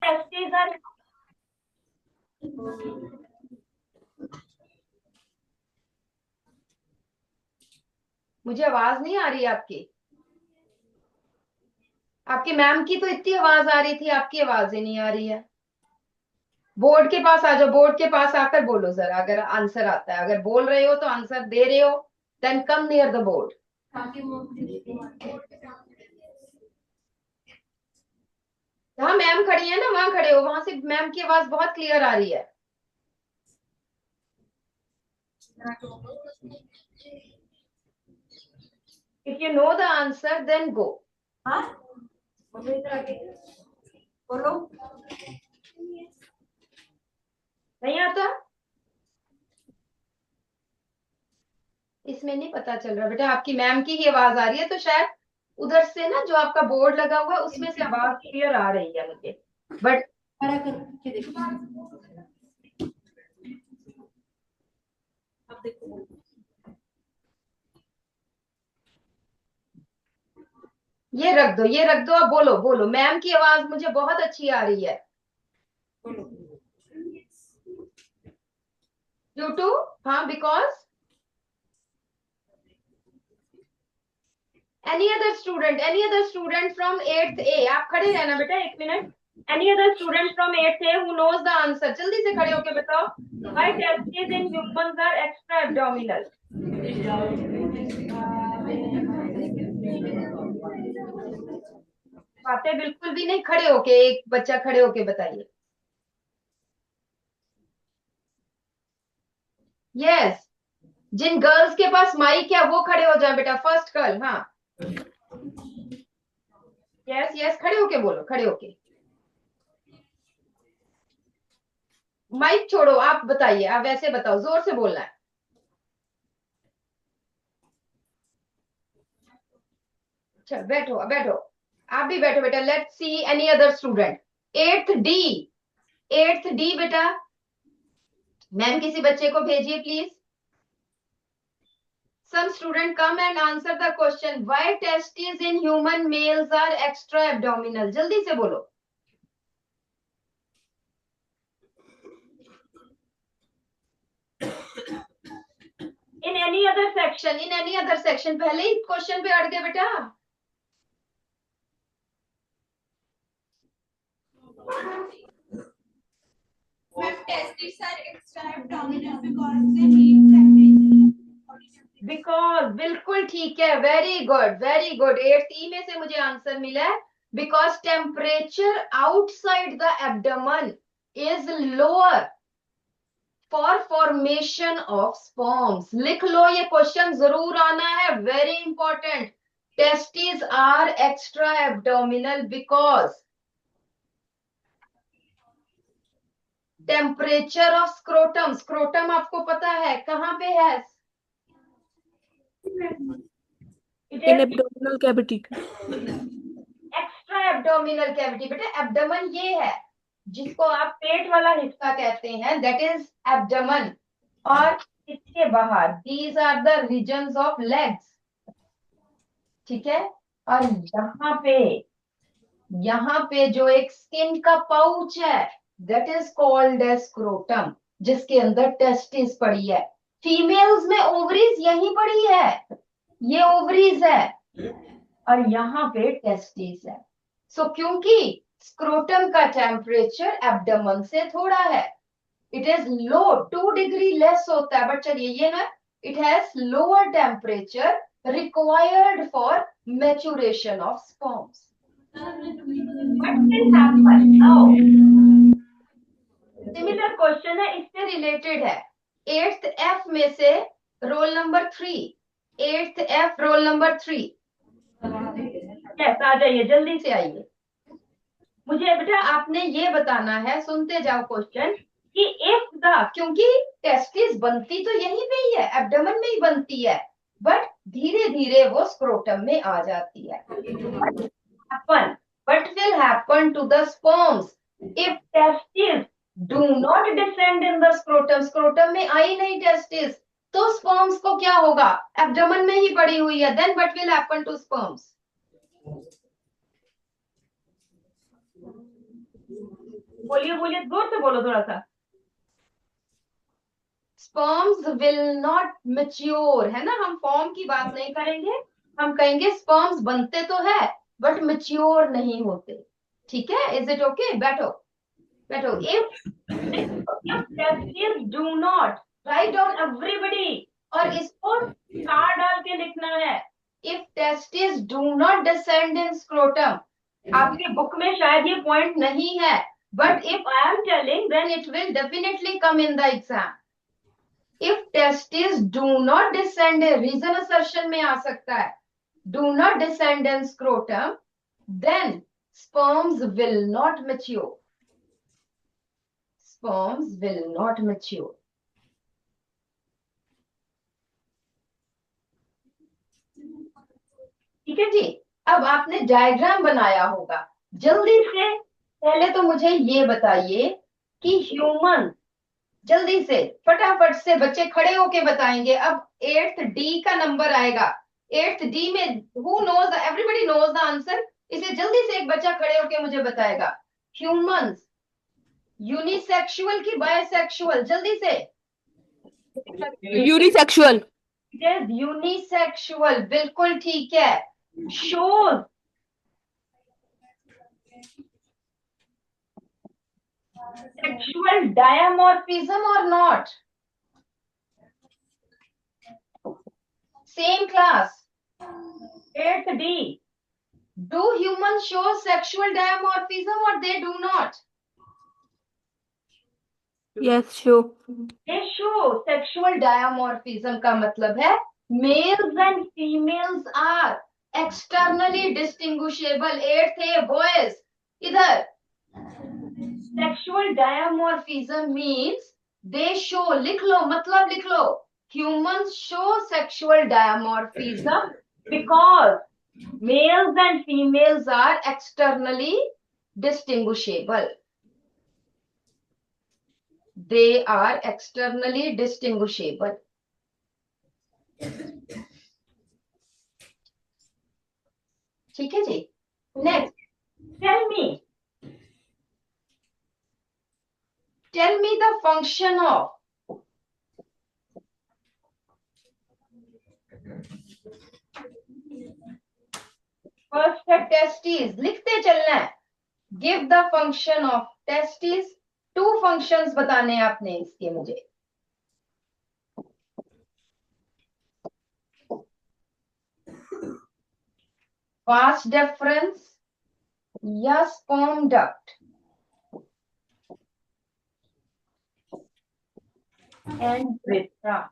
Testis are, मुझे आवाज नहीं आ रही है आपकी। आपकी मैम की तो इतनी आवाज आ रही थी, आपकी आवाज ही नहीं आ रही है। बोर्ड के पास आ जाओ, बोर्ड के पास आकर बोलो जरा, अगर आंसर आता है। अगर बोल रहे हो तो आंसर दे रहे हो, then come near the board. जहाँ मैम खड़ी है ना, वहां खड़े हो, वहां से मैम की आवाज बहुत क्लियर आ रही है। If you know the answer then go. हाँ बोलो, नहीं आता। इसमें नहीं पता चल रहा बेटा, आपकी मैम की ही आवाज आ रही है, तो शायद उधर से ना जो आपका बोर्ड लगा हुआ है उसमें से आवाज क्लियर आ रही है मुझे, बट ये रख दो, ये रख दो। अब बोलो बोलो, मैम की आवाज मुझे बहुत अच्छी आ रही है। ड्यू टू, हाँ, because any other student from 8th A। आप खड़े रहना बेटा 1 minute. Any other student from 8th A who knows the answer, जल्दी से खड़े होके बताओ। Why testis in humans are extra abdominal. बातें बिल्कुल भी नहीं, खड़े होके, एक बच्चा खड़े होके बताइए। यस, जिन गर्ल्स के पास माइक है वो खड़े हो जाए बेटा, फर्स्ट गर्ल। हाँ, यस यस, खड़े होके बोलो, खड़े होके। माइक छोड़ो, आप बताइए, आप वैसे बताओ, जोर से बोलना है। अच्छा, बैठो बैठो, आप भी बैठो बेटा। Let's see any other student. 8th D, 8th D बेटा, मैम किसी बच्चे को भेजिए please. Some student come and answer the question, why testes in human males are extra abdominal। जल्दी से बोलो। In any other section, in any other section, पहले ही question पे अड़ गए बेटा। Testes are extra abdominal because they need temperature। Because, बिल्कुल ठीक है, very good very good. 8th E में से मुझे आंसर मिला है, because temperature outside the abdomen is lower for formation of sperms. लिख लो, ये क्वेश्चन जरूर आना है, very important. Testis are extra abdominal because temperature of scrotum, scrotum आपको पता है कहां पे है? In abdominal cavity. Extra abdominal cavity बेटा, एब्डोमेन ये है जिसको आप पेट वाला हिस्सा कहते हैं, दैट इज एब्डोमेन। और इसके बाहर these are the regions of legs, ठीक है। और यहाँ पे जो एक स्किन का पाउच है, that is called as scrotum, जिसके अंदर टेस्टिस पड़ी है। फीमेल्स में ओवरीज यहीं पड़ी है, ये ओवरीज है, और यहाँ पे टेस्टिस है। सो क्योंकि स्क्रोटम का टेम्परेचर एब्डोमेन से थोड़ा है, इट इज लो, 2 डिग्री लेस होता है, बट चलिए ये ना, it has lower temperature required for maturation of sperms. Similar question है, इससे रिलेटेड है। 8th F में से roll number 3, 8th F roll number 3, yes, आ जाइए, जल्दी से आइए। मुझे बेटा आपने ये बताना है, सुनते जाओ क्वेश्चन, कि इफ द, क्योंकि टेस्टिस बनती तो यहीं पे ही है, एब्डोमेन में ही बनती है, बट धीरे धीरे वो स्क्रोटम में आ जाती है। What will happen to the sperms if testes do not descend in the scrotum? Scrotum में आई नहीं टेस्टिस, तो स्पर्म्स को क्या होगा? एब्डोमेन में ही पड़ी हुई है, then what will happen to sperms? बोलिए बोलिए, जोर से बोलो थोड़ा सा। स्पर्म्स विल नॉट मैच्योर, है ना, हम फॉर्म की बात नहीं करेंगे, हम कहेंगे स्पर्म्स बनते तो है बट मैच्योर नहीं होते। ठीक है, इज इट ओके? बैठो बैठो। if testes do not, write down everybody, और इसको स्टार डाल के लिखना है। if testes do not descend in scrotum, आपके बुक में शायद ये पॉइंट नहीं है, but if I am telling then it will definitely come in the exam. if testes do not descend, reason assertion में आ सकता है, do not descend in scrotum, then sperms will not mature. Sperms will not mature. ठीक है जी। अब आपने diagram बनाया होगा, जल्दी से पहले तो मुझे ये बताइए कि ह्यूमन, जल्दी से फटाफट से बच्चे खड़े होके बताएंगे। अब 8th डी का नंबर आएगा, 8th डी में who knows, everybody knows the answer. इसे जल्दी से एक बच्चा खड़े होके मुझे बताएगा, ह्यूमंस यूनिसेक्सुअल की बायसेक्सुअल, जल्दी से। यूनिसेक्सुअल। इट इज यूनिसेक्सुअल, बिल्कुल ठीक है। Shows sexual dimorphism or not? Same class. 8th D. Do humans show sexual dimorphism or they do not? Yes, sure. They show sexual dimorphism का मतलब है males and females are externally distinguishable. 8th A boys, इधर sexual dimorphism means they show, लिख लो मतलब लिख लो, humans show sexual dimorphism because males and females are externally distinguishable. They are externally distinguishable. ठीक है जी। Next, tell me the function of first है testes, लिखते चलना है। Give the function of testes, 2 functions बताने हैं आपने इसके मुझे। vas deferens या sperm duct and urethra.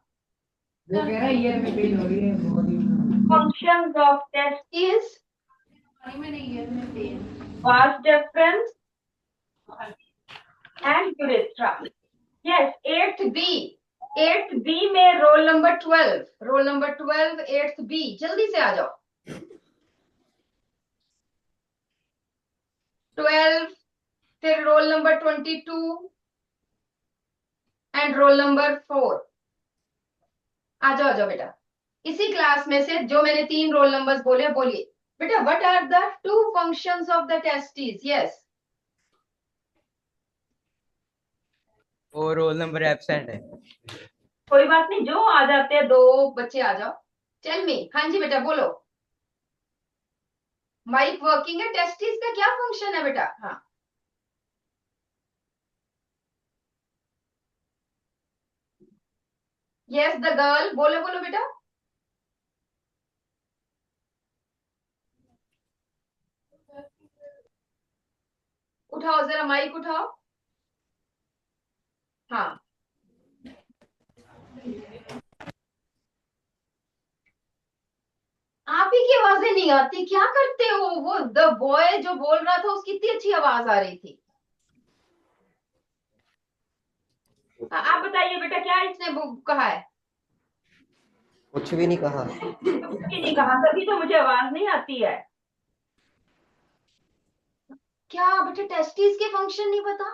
Functions of testes, vas deferens and urethra. Yes, 8th B. 8th B में roll number 12, roll number 12 8th B, जल्दी से आ जाओ। 12, फिर roll number 22 and roll number 4। आ जाओ बेटा, इसी क्लास में से जो मैंने 3 रोल नंबर्स बोले, बोलिए बेटा, what are the 2 functions of the testis? Yes, वो रोल नंबर एब्सेंट है। कोई बात नहीं, जो आ जाते हैं 2 बच्चे आ जाओ। टेल मी, हाँ जी बेटा बोलो। माइक वर्किंग है, टेस्टिस का क्या फंक्शन है बेटा? हाँ, यस द गर्ल, बोलो बोलो बेटा। उठाओ जरा, माइक उठाओ। हाँ, आप ही की आवाजें नहीं आती, क्या करते हो? वो द बॉय जो बोल रहा था उसकी इतनी अच्छी आवाज आ रही थी। आप बताइए बेटा, क्या इसने कहा है? कुछ भी नहीं कहा। कुछ भी नहीं कहा, तभी तो मुझे आवाज नहीं आती है। क्या बेटा टेस्टिस के फंक्शन नहीं पता?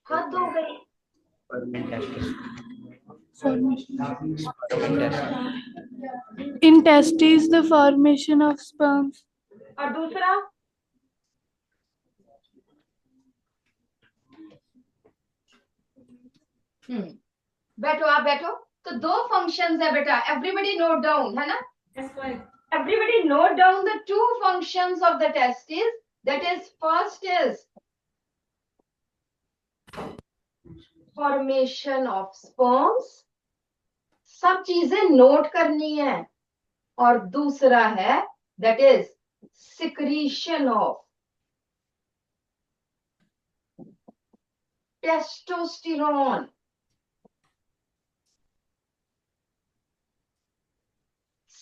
हद हो गई। In testes, the formation of sperms. और दूसरा बैठो, आप बैठो। तो दो फंक्शंस है बेटा, एवरीबडी नोट डाउन, है ना? Everybody note down the two functions of the testes. That is, first is formation of sperms. सब चीजें नोट करनी है। और दूसरा है that is secretion of testosterone.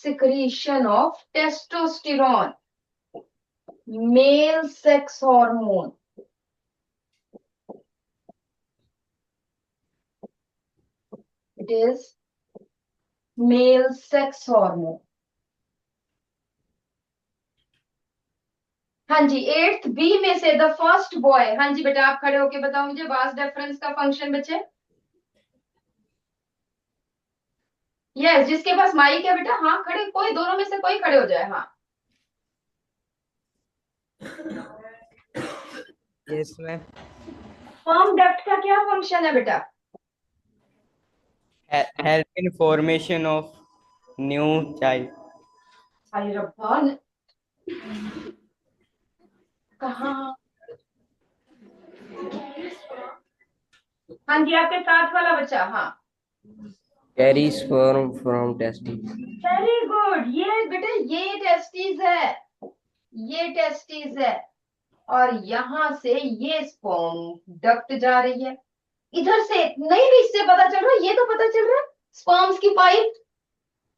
Secretion of testosterone, male sex hormone. It is male sex hormone. हाँ जी, 8th B में से द फर्स्ट बॉय। हाँ जी बेटा, आप खड़े होके बताओ मुझे वास डेफरेंस का फंक्शन बच्चे। यस, जिसके पास माइक है बेटा, हाँ खड़े, कोई दोनों में से कोई खड़े हो जाए। हाँ, यस मैम। स्पर्म डक्ट का क्या फंक्शन है बेटा? Help in formation of new child. अरे रब्बान, कहाँ? हाँ जी, आपके साथ वाला बच्चा। हाँ, Carry sperm from testes. Very good. ये बेटा, ये टेस्टिस है, ये टेस्टिस है, और यहां से ये स्पर्म डक्ट जा रही है। इधर से नहीं भी इससे पता चल रहा है, ये तो पता चल रहा है स्पर्म्स की पाइप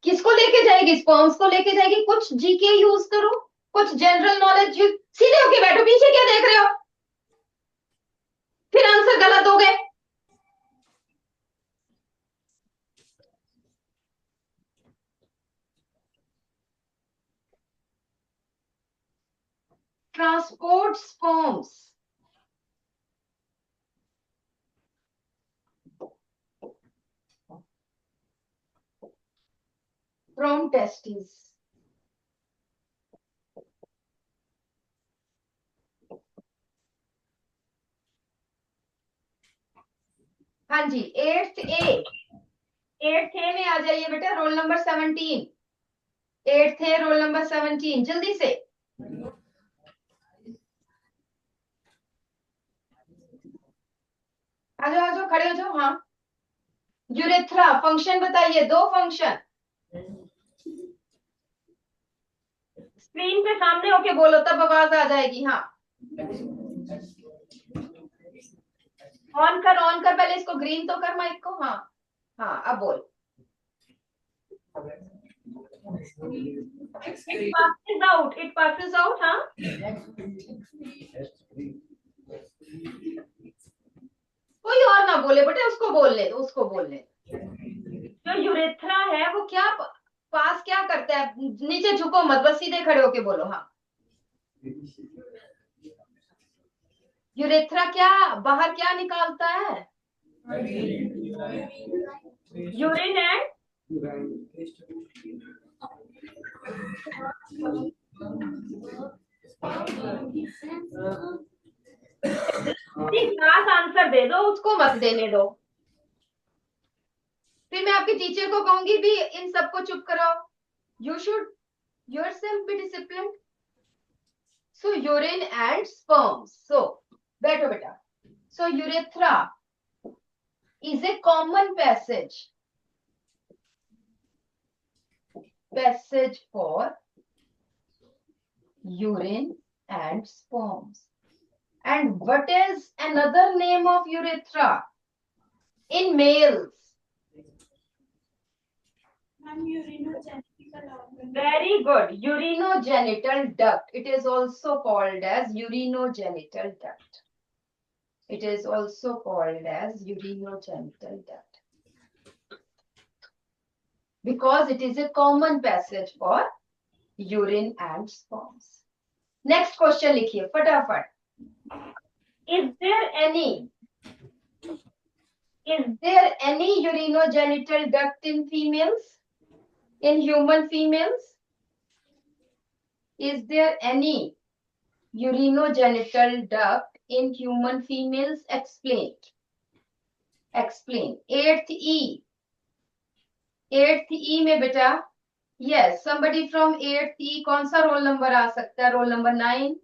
किसको लेके जाएगी? स्पर्म्स को लेके जाएगी। कुछ जीके यूज करो, कुछ जनरल नॉलेज यूज। सीधे होके बैठो, पीछे क्या देख रहे हो? फिर आंसर गलत हो गए। Transport sperms from testis. हाँ जी, 8th ए, 8th ए में आ जाइए बेटा, रोल नंबर 17। 8th ए, रोल नंबर 17, जल्दी से। आ जाओ, आ जाओ, खड़े हो जाओ। हाँ, यूरेथ्रा फंक्शन बताइए, दो फंक्शन। स्क्रीन पे सामने होके बोलो, तब आवाज आ जाएगी। हाँ, ऑन कर, ऑन कर, पहले इसको ग्रीन तो कर माइक को। हाँ हाँ, अब बोल। It passes out, it passes out। हाँ, कोई और ना बोले बेटे, उसको बोल ले, उसको बोल ले। जो यूरेथ्रा है वो क्या पास क्या करता है? नीचे झुको मत, बस सीधे खड़े होके बोलो। हाँ, यूरेथ्रा क्या बाहर क्या निकालता है? यूरिन एंड क्लास आंसर दे दो, उसको मत देने दो। फिर मैं आपके टीचर को कहूंगी भी इन सबको चुप कराओ। You should yourself be disciplined. So urine and sperms. So बैठो बेटा। So urethra is a common passage for urine and sperms. And what is another name of urethra in males? Very good. Urinogenital duct. It is also called as urinogenital duct. It is also called as urinogenital duct, because it is a common passage for urine and sperms. Next question लिखिए फटाफट। Is there any urinogenital duct in females? In human females? Is there any urinogenital duct in human females? Explain. Explain. Eighth E में बेटा, yes somebody from eighth E, कौन सा roll number आ सकता है? Roll number 9,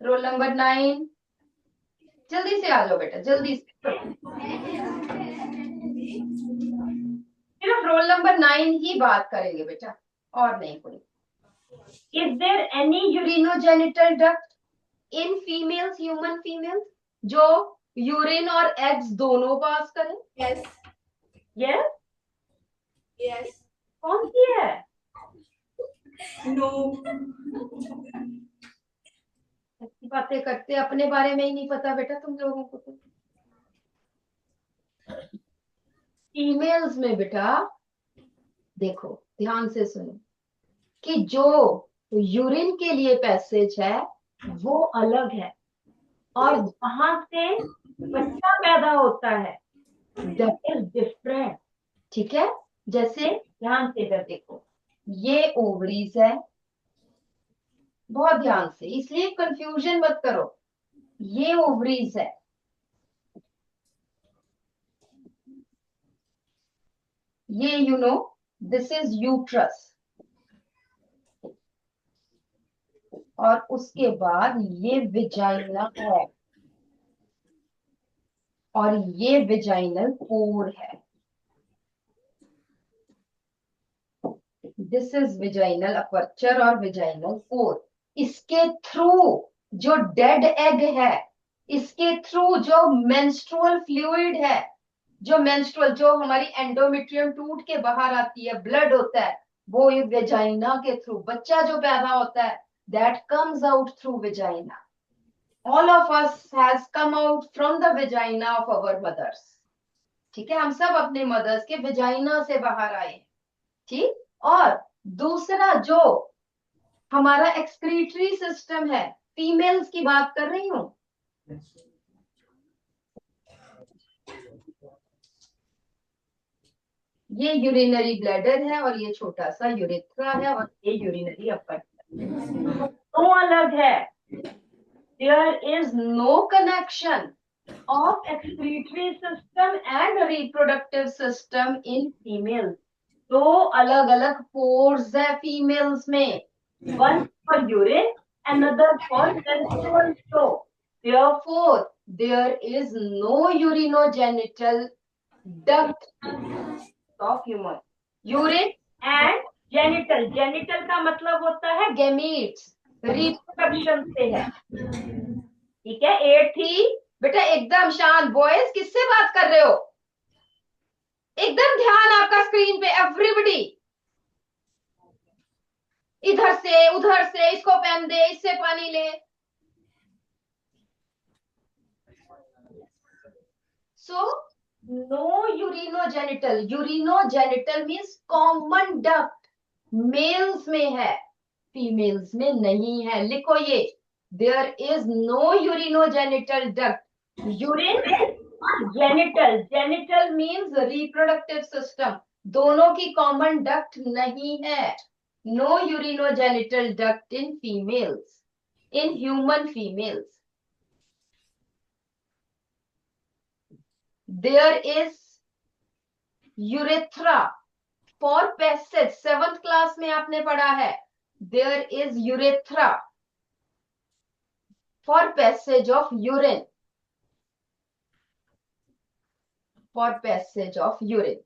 roll number 9, जल्दी से आ जाओ बेटा, जल्दी से। सिर्फ रोल नंबर 9 ही बात करेंगे बेटा, और नहीं कोई। Is there any urinogenital duct in females, human females, जो यूरिन और एग्स दोनों पास करें? Yes. Yes, Yes. कौन सी है? No. ऐसी बातें करते, अपने बारे में ही नहीं पता बेटा तुम लोगों को तो। फीमेल्स में बेटा देखो, ध्यान से सुनो, कि जो यूरिन के लिए पैसेज है वो अलग है, और जहां से बच्चा पैदा होता है दैट इज डिफरेंट। ठीक है, जैसे ध्यान से इधर देखो, ये ओवरीज है, बहुत ध्यान से, इसलिए कंफ्यूजन मत करो। ये ओवरीज है, ये you know this is uterus, और उसके बाद ये विजाइना है, और ये विजाइनल पोर है। दिस इज विजाइनल अपर्चर और विजाइनल पोर। इसके थ्रू जो डेड एग है, इसके थ्रू जो मेंस्ट्रुअल फ्लूइड है, जो मेंस्ट्रुअल, जो हमारी एंडोमेट्रियम टूट के बाहर आती है, ब्लड होता है, वो ये वेजाइना के थ्रू, बच्चा जो पैदा होता है that comes out through vagina. All of us has come out from the vagina of our mothers. ठीक है, हम सब अपने मदर्स के वेजाइना से बाहर आए। ठीक, और दूसरा जो हमारा एक्सक्रीटरी सिस्टम है, फीमेल्स की बात कर रही हूं, ये यूरिनरी ब्लैडर है, और ये छोटा सा यूरेथ्रा है, और ये यूरिनरी अपर्चर। तो अलग है, there is no connection of excretory system and reproductive system in females. दो अलग अलग pores है females में, one for urine, another for menstrual flow. Therefore, there is no urinogenital duct of human. Urine and genital, genital का मतलब होता है gametes, reproduction से है। ठीक है, 8 थी बेटा, एकदम शांत। बॉयज किससे बात कर रहे हो? एकदम ध्यान आपका स्क्रीन पे, एवरीबडी। इधर से उधर से, इसको पेन दे, इससे पानी ले। So no urinogenital, urinogenital means common duct, males में है, फीमेल्स में नहीं है। लिखो ये, there is no urinogenital duct. Urine genital, genital means reproductive system, दोनों की कॉमन डक्ट नहीं है। No urinogenital duct in females, in human females. There is urethra for passage, 7th class में आपने पढ़ा है, there is urethra for passage of urine, for passage of urine,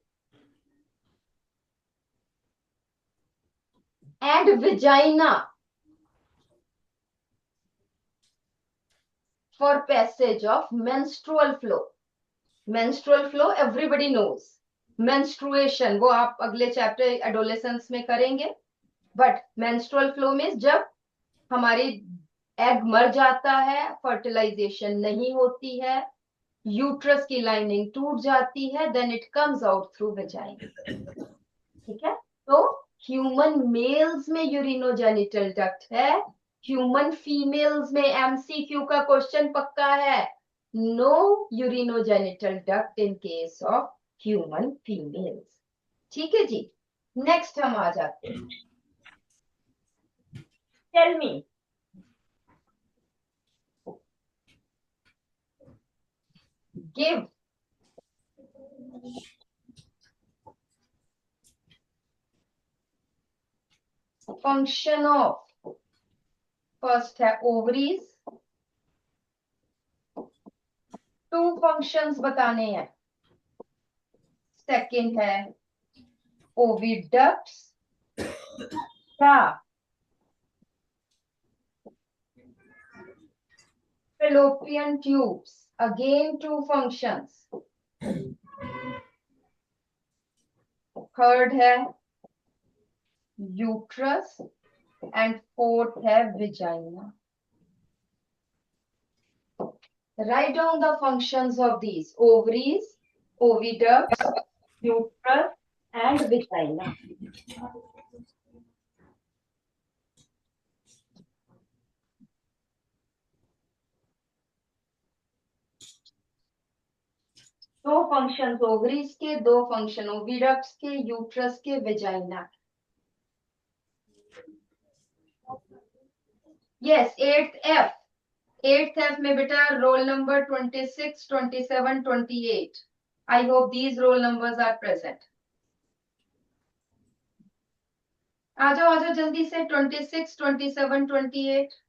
and vagina for passage of menstrual flow. Menstrual flow everybody knows, menstruation वो आप अगले chapter adolescence में करेंगे, but menstrual flow में जब हमारी एग मर जाता है, फर्टिलाइजेशन नहीं होती है, यूट्रस की लाइनिंग टूट जाती है, then it comes out through vagina. ठीक है, तो ह्यूमन मेल्स में यूरिनोजेनिटल डक्ट है, ह्यूमन फीमेल्स में एमसीक्यू का क्वेश्चन पक्का है, no urinogenital duct in case of human females. ठीक है जी, नेक्स्ट हम आ जाते हैं। Tell me, give function of, first है ओवरीज, टू फंक्शंस बताने हैं। सेकंड है ओविडक्ट्स, क्या fallopian tubes, again two functions। Third है यूट्रस एंड फोर्थ है vagina. Write down the functions of these: ovaries, oviducts, uterus, and vagina. दो functions ovaries के, दो फंक्शन ओविडक्ट्स के, यूट्रस के, वेजाइना। यस, एट्थ एफ में बेटा roll number 26, 27, 28। I hope these roll numbers are present. आ जाओ जल्दी से। 26, 27, 28।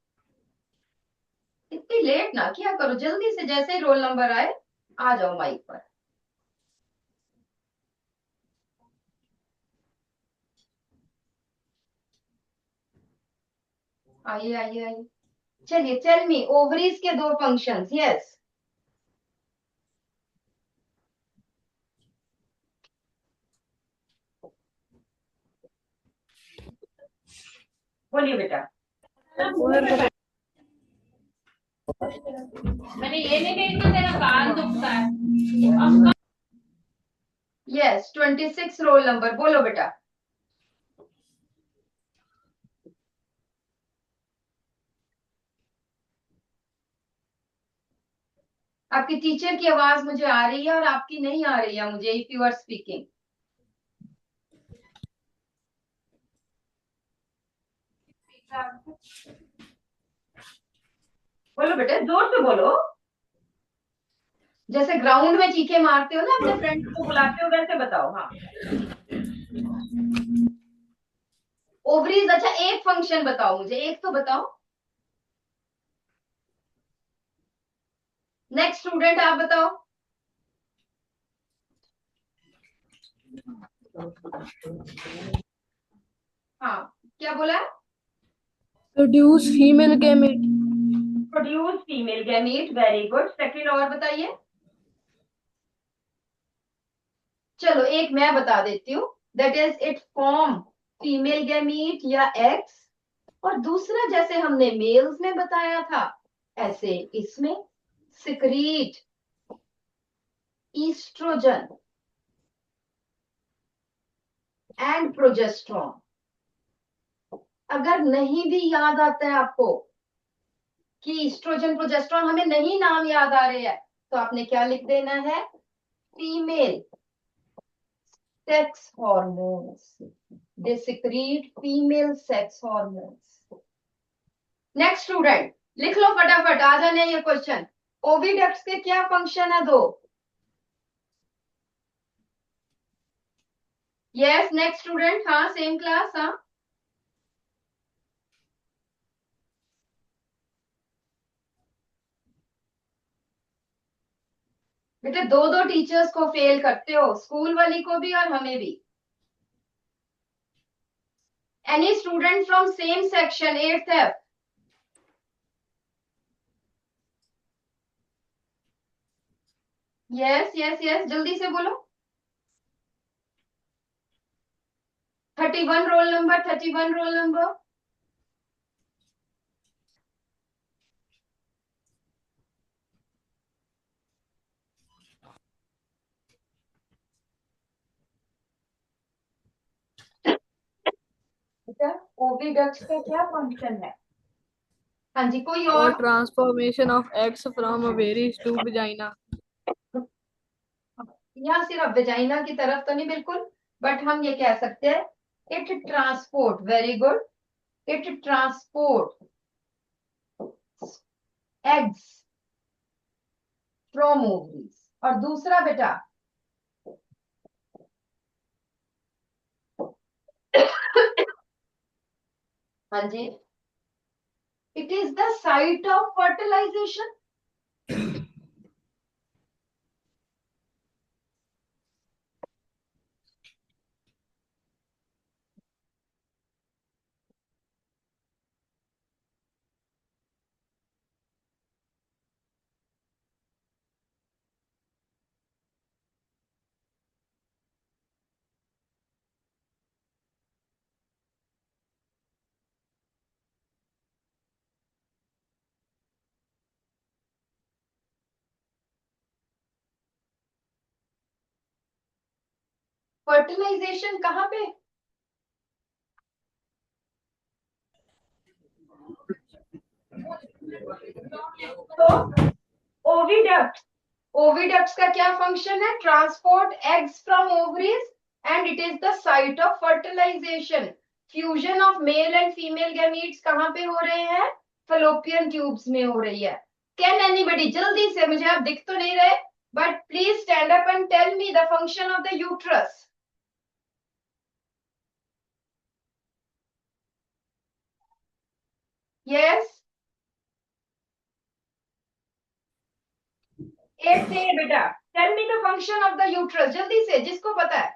इतनी लेट ना किया करो, जल्दी से, जैसे ही रोल नंबर आए आ जाओ माइक पर। आइए आइए आइए। चलिए, टेल मी ओवरीज के दो फंक्शंस। यस, बोलिए बेटा। मैंने ये नहीं देखा तेरा कान दुखता है। यस, 26 रोल नंबर, बोलो बेटा। आपकी टीचर की आवाज मुझे आ रही है और आपकी नहीं आ रही है मुझे, इफ यू आर स्पीकिंग। बोलो बेटा, जोर से बोलो। जैसे ग्राउंड में चीखे मारते हो ना, अपने फ्रेंड्स को बुलाते हो, वैसे बताओ। हाँ, ओवरीज। अच्छा, एक फंक्शन बताओ मुझे, एक तो बताओ। नेक्स्ट स्टूडेंट, आप बताओ। हाँ, क्या बोला? Produce female gamete. Produce female gamete, very good. Second और बताइए। चलो, एक मैं बता देती हूँ, that is it form female gamete या एग्स। और दूसरा, जैसे हमने मेल्स में बताया था, ऐसे इसमें सिक्रीट ईस्ट्रोजन एंड प्रोजेस्ट्रॉन। अगर नहीं भी याद आता है आपको कि ईस्ट्रोजन प्रोजेस्ट्रॉन, हमें नहीं नाम याद आ रहे हैं, तो आपने क्या लिख देना है? Female sex hormones, they secrete female sex hormones. Next student, लिख लो फटाफट, आ जाने ये क्वेश्चन। ओविडक्ट्स के क्या फंक्शन है? दो। Yes, next student. हाँ, सेम क्लास। हाँ, बेटे दो दो टीचर्स को फेल करते हो, स्कूल वाली को भी और हमें भी। Any student from same section, eighth F? Yes yes yes, जल्दी से बोलो। 31 रोल नंबर, 31 रोल नंबर। बेटा, ओविडक्ट्स का क्या फंक्शन है? हाँ जी, कोई Or और? transformation of eggs from ovaries to vagina. यहाँ सिर्फ वेजाइना की तरफ तो नहीं बिल्कुल, बट हम ये कह सकते हैं it transport, very good, it transport eggs from ovaries. और दूसरा बेटा, हाँ जी, it is the site of fertilization. Fertilization कहाँ पे? तो ओविडक्ट, ओविडक्ट्स का क्या फंक्शन है? Transport eggs from ovaries and it is the site of fertilization. Fusion of male and female gametes कहाँ पे हो रहे हैं? फलोपियन ट्यूब्स में हो रही है। कैन एनीबडी, जल्दी से, मुझे आप दिख तो नहीं रहे, but please stand up and tell me the function of the uterus. Yes, 8 से बेटा, tell me the function of the uterus, जल्दी से, जिसको पता है।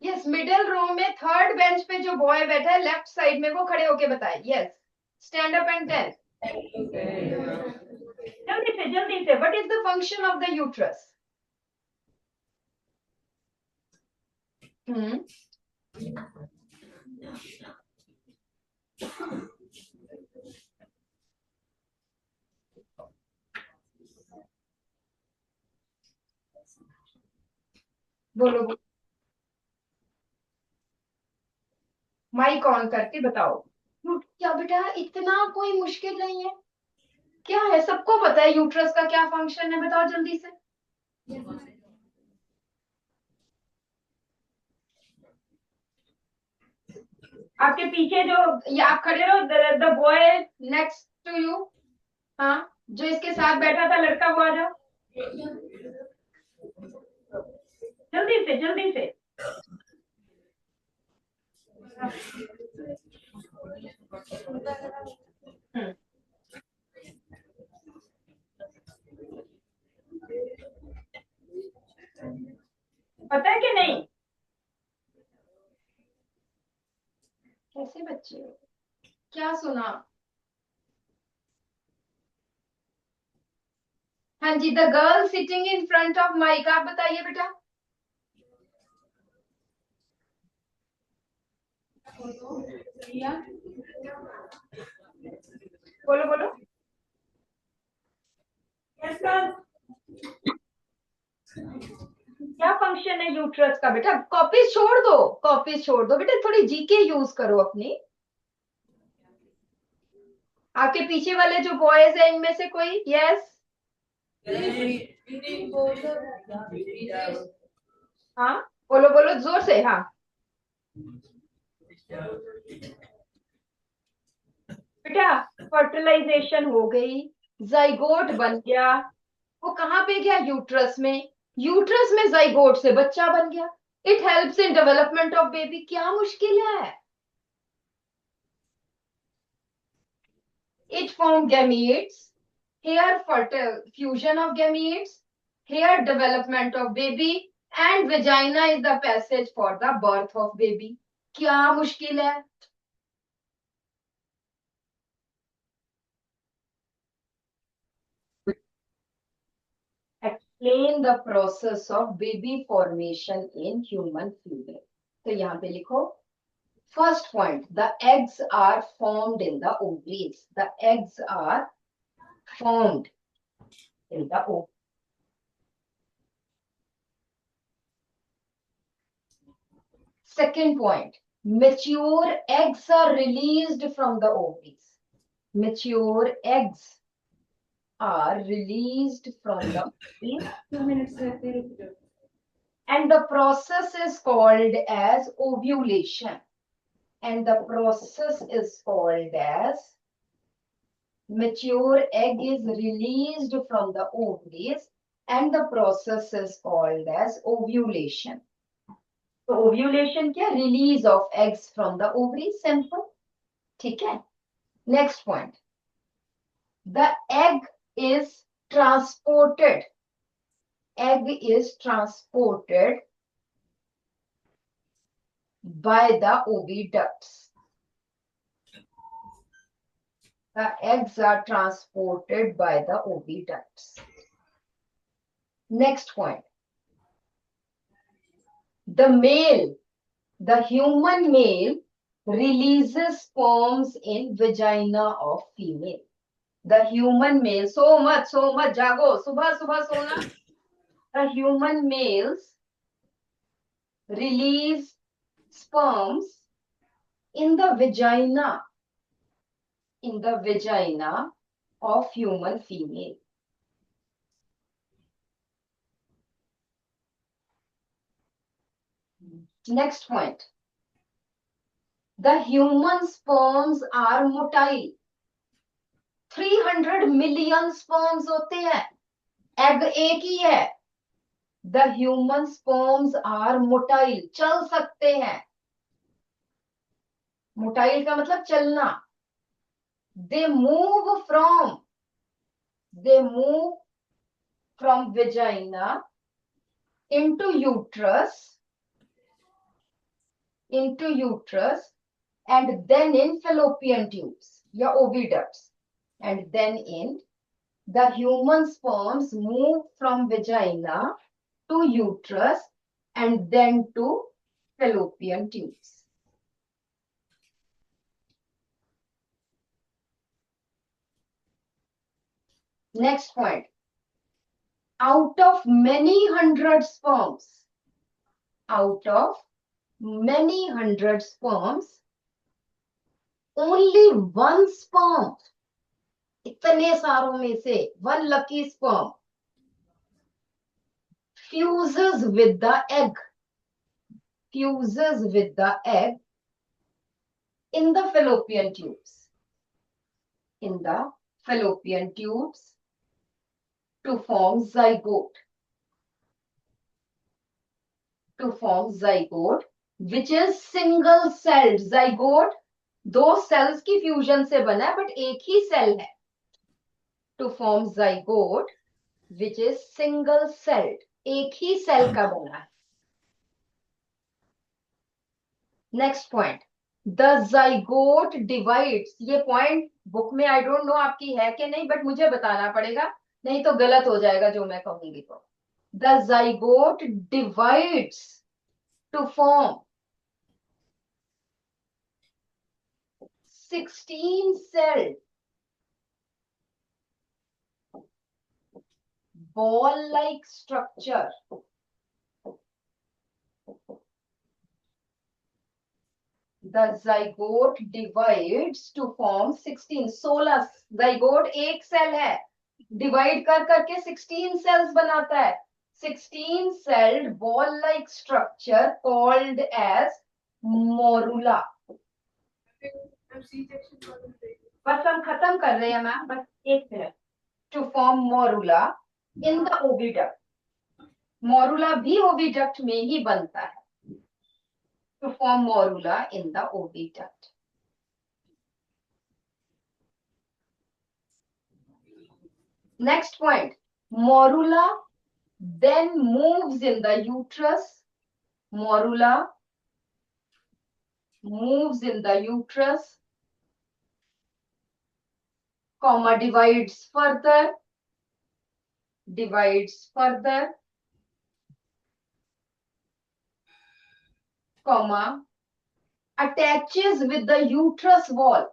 यस, मिडिल रो में थर्ड बेंच पे जो बॉय बैठा है लेफ्ट साइड में, वो खड़े होके बताए। Yes, stand up and tell, जल्दी से, what is the function of the uterus? Hmm, बोलो बोलो, माइक ऑन करके बताओ। क्या बेटा, इतना कोई मुश्किल नहीं है, क्या है, सबको पता है यूट्रस का क्या फंक्शन है, बताओ जल्दी से। आपके पीछे जो, ये आप खड़े रहो, the boy next to you, हाँ, जो इसके साथ बैठा था लड़का, वो आ जाओ जल्दी से, जल्दी से। हम्म, पता है कि नहीं? कैसे बच्चे हो, क्या सुना? हाँ जी, the girl sitting in front of mike, आप बताइए बेटा। बोलो बोलो, क्या फंक्शन है यूट्रस का बेटा? कॉपीज छोड़ दो, कॉपीज छोड़ दो बेटा, थोड़ी जीके यूज करो अपनी। आपके पीछे वाले जो बॉयज है, इनमें से कोई? यस, हाँ, बोलो बोलो जोर से, हाँ। बेटा, फर्टिलाइजेशन हो गई, जाइगोट बन गया, वो कहाँ पे गया? यूट्रस में। यूट्रस में जाइगोट से बच्चा बन गया। It helps in development of baby, क्या मुश्किल है? It formed gametes. Here, fertile fusion of gametes. Here, development of baby. And vagina is the passage for the birth of baby. क्या मुश्किल है? Explain the process of baby formation in human female. तो यहाँ पे लिखो. First point, the eggs are formed in the ovaries. The eggs are formed in the ovaries. Second point, mature eggs are released from the ovaries. Mature eggs are released from the ovaries. 2 minutes. And the process is called as ovulation. And the process is called as, mature egg is released from the ovaries and the process is called as ovulation. तो ovulation क्या? Release of eggs from the ovary, simple. ठीक है. Next point. The egg is transported. Egg is transported by the oviducts. The eggs are transported by the oviducts. Next point. The male, the human male releases sperms in vagina of female. The human male, so much, jago, subha sona. The human males release sperms in the vagina of human female. Next point. The human sperms are motile. 300 million sperms होते हैं, egg एक ही है. The human sperms are motile, चल सकते हैं. Motile का मतलब चलना. They move from vagina into uterus and then in fallopian tubes या oviducts, and then in the human sperms move from vagina to uterus and then to fallopian tubes. Next point. Out of many hundred sperms, only one sperm, इतने सारों में से one lucky sperm fuses with the egg in the fallopian tubes to form zygote, which is single celled. Zygote दो cells की fusion से बना है, but एक ही cell है. To form zygote, which is single celled, एक ही cell का बना है. Next point. The zygote divides. ये point book में I don't know आपकी है कि नहीं, but मुझे बताना पड़ेगा, नहीं तो गलत हो जाएगा जो मैं कहूंगी तो. The zygote divides to form 16-celled ball-like structure. The zygote divides to form 16 zygote एक सेल है, डिवाइड कर करके 16 cells बनाता है. 16-celled ball-like structure called as morula. बस हम खत्म कर रहे हैं मैम, बस एक minute. To form morula in the oviduct. Morula भी oviduct में ही बनता है. To form morula in the oviduct. Next point. Morula then moves in the uterus. Morula moves in the uterus, comma, divides further, comma, attaches with the uterus wall,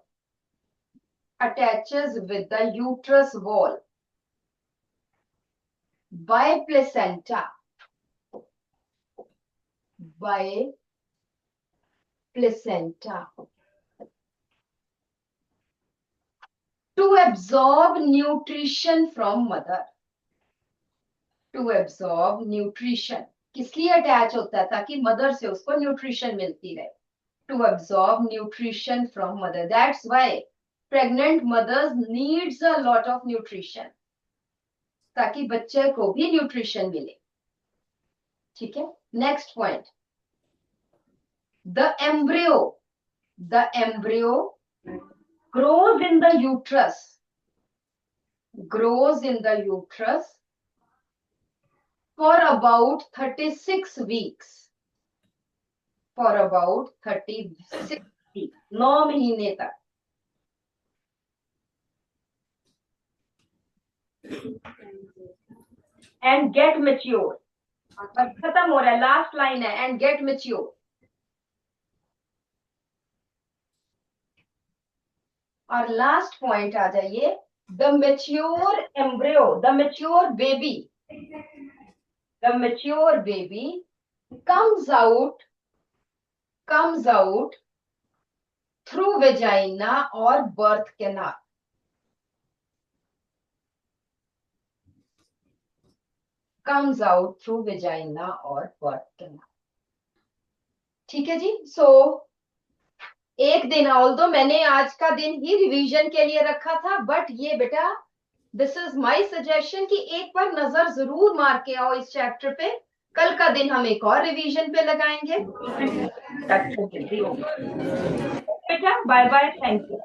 by placenta, to absorb nutrition from mother. किस लिए attach होता है? ताकि mother से उसको nutrition मिलती रहे. To absorb nutrition from mother. That's why pregnant mothers needs a lot of nutrition. ताकि बच्चे को भी न्यूट्रिशन मिले। ठीक है, next point, the embryo grows in the uterus, for about 36 weeks, 9 महीने तक। एंड गेट मेच्योर, खत्म हो रहा है, लास्ट लाइन है, एंड गेट मेच्योर। और लास्ट पॉइंट आ जाइए, the mature embryo, the mature baby comes out through vagina or birth canal। comes out through vagina or birth canal। ठीक है जी। सो एक दिन, ऑल्दो मैंने आज का दिन ही रिवीजन के लिए रखा था, बट ये बेटा दिस इज माय सजेशन कि एक बार नजर जरूर मार के आओ इस चैप्टर पे। कल का दिन हम एक और रिवीजन पे लगाएंगे। बेटा बाय बाय, थैंक यू।